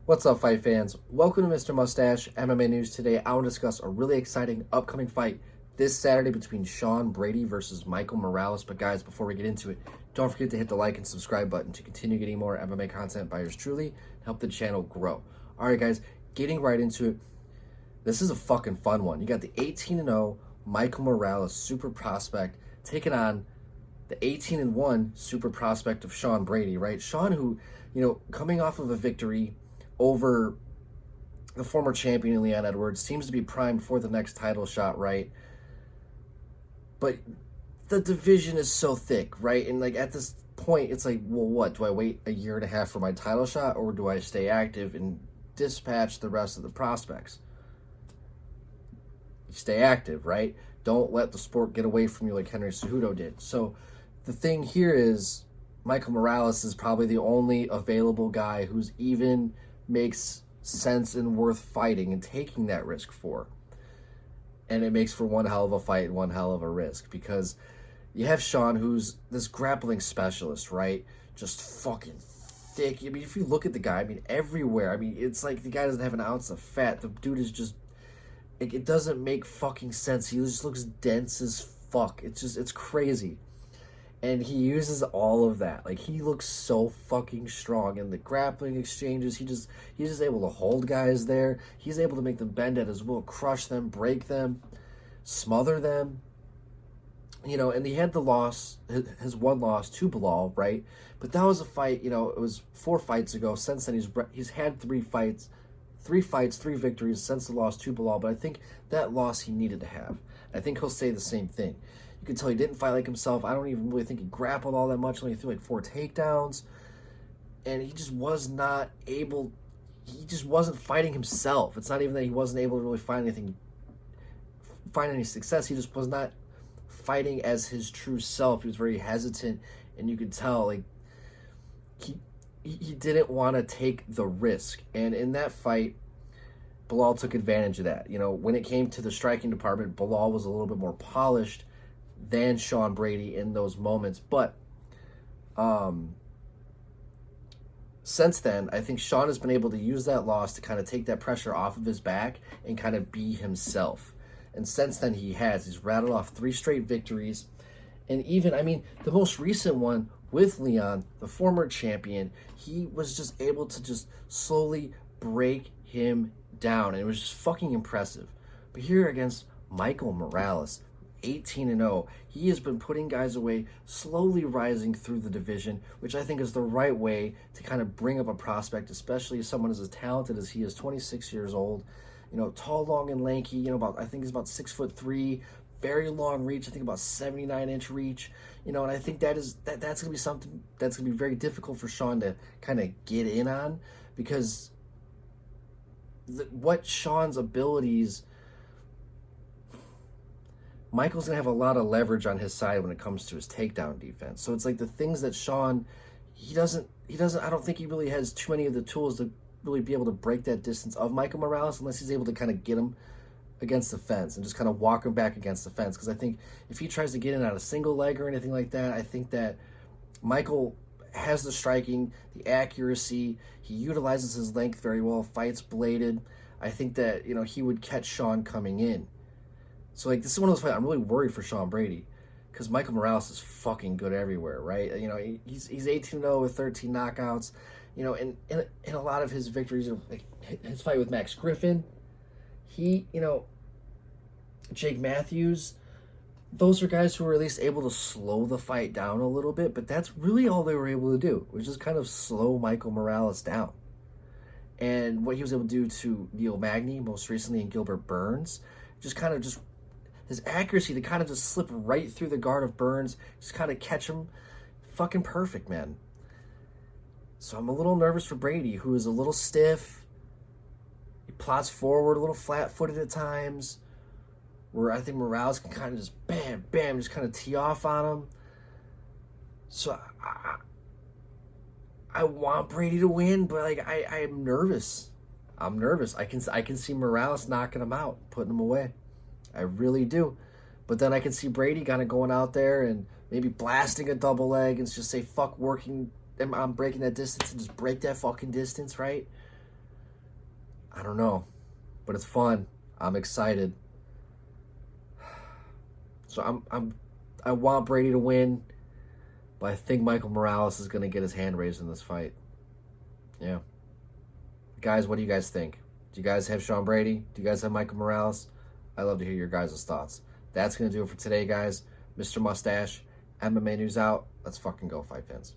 What's up, fight fans? Welcome to Mr. Mustache MMA News. Today, I will discuss a really exciting upcoming fight this Saturday between Sean Brady versus Michael Morales. But guys, before we get into it, don't forget to hit the like and subscribe button to continue getting more MMA content by yours truly and help the channel grow. All right, guys, getting right into it. This is a fucking fun one. You got the 18-0 Michael Morales super prospect taking on the 18-1 super prospect of Sean Brady, right? Sean, who, coming off of a victory over the former champion Leon Edwards, seems to be primed for the next title shot, right? But the division is so thick, right? And like at this point, it's like, well, what? Do I wait a year and a half for my title shot, or do I stay active and dispatch the rest of the prospects? You stay active, right? Don't let the sport get away from you like Henry Cejudo did. So the thing here is Michael Morales is probably the only available guy who's even makes sense and worth fighting and taking that risk for. And it makes for one hell of a fight and one hell of a risk, because you have Sean, who's this grappling specialist, right? Just fucking thick. I mean, if you look at the guy, I mean, everywhere. I mean, it's like the guy doesn't have an ounce of fat. The dude is just, it doesn't make fucking sense. He just looks dense as fuck. It's crazy. And he uses all of that. Like, he looks so fucking strong in the grappling exchanges. He's just able to hold guys there. He's able to make them bend at his will, crush them, break them, smother them. And he had the loss, his one loss to Bilal, right? But that was a fight, it was 4 fights ago. Since then, he's had 3 fights, 3 victories since the loss to Bilal. But I think that loss he needed to have. I think he'll say the same thing. You can tell he didn't fight like himself. I don't even really think he grappled all that much. Only threw like 4 takedowns. And he just was not able, he just wasn't fighting himself. It's not even that he wasn't able to really find any success. He just was not fighting as his true self. He was very hesitant, and you could tell like he didn't want to take the risk. And in that fight, Bilal took advantage of that. When it came to the striking department, Bilal was a little bit more polished than Sean Brady in those moments. But since then, I think Sean has been able to use that loss to kind of take that pressure off of his back and kind of be himself. And since then, he's rattled off 3 straight victories. And even, I mean, the most recent one with Leon, the former champion, he was just able to just slowly break him down. And it was just fucking impressive. But here against Michael Morales, 18-0, he has been putting guys away, slowly rising through the division, which I think is the right way to kind of bring up a prospect, especially someone as talented as he is, 26 years old, tall, long, and lanky, I think he's about 6'3", very long reach, I think about 79-inch reach, and I think that's going to be something that's going to be very difficult for Sean to kind of get in on, because what Sean's abilities, Michael's going to have a lot of leverage on his side when it comes to his takedown defense. So it's like the things that Sean, I don't think he really has too many of the tools to really be able to break that distance of Michael Morales, unless he's able to kind of get him against the fence and just kind of walk him back against the fence. Because I think if he tries to get in on a single leg or anything like that, I think that Michael has the striking, the accuracy, he utilizes his length very well, fights bladed. I think that, he would catch Sean coming in. So, like, this is one of those fights I'm really worried for Sean Brady, because Michael Morales is fucking good everywhere, right? He's 18-0 with 13 knockouts, and in a lot of his victories, like his fight with Max Griffin, Jake Matthews, those are guys who were at least able to slow the fight down a little bit, but that's really all they were able to do, was just kind of slow Michael Morales down. And what he was able to do to Neil Magny, most recently, and Gilbert Burns, his accuracy to kind of just slip right through the guard of Burns, just kind of catch him, fucking perfect, man. So I'm a little nervous for Brady, who is a little stiff. He plots forward a little flat-footed at times, where I think Morales can kind of just bam, bam, just kind of tee off on him. So I want Brady to win, but like I am nervous. I'm nervous. I can see Morales knocking him out, putting him away. I really do. But then I can see Brady kind of going out there and maybe blasting a double leg and just say, fuck working, I'm breaking that distance, and just break that fucking distance, right? I don't know, but it's fun. I'm excited. So I want Brady to win, but I think Michael Morales is going to get his hand raised in this fight. Yeah. Guys, what do you guys think? Do you guys have Sean Brady? Do you guys have Michael Morales? I'd love to hear your guys' thoughts. That's going to do it for today, guys. Mr. Mustache, MMA News out. Let's fucking go, fight fans.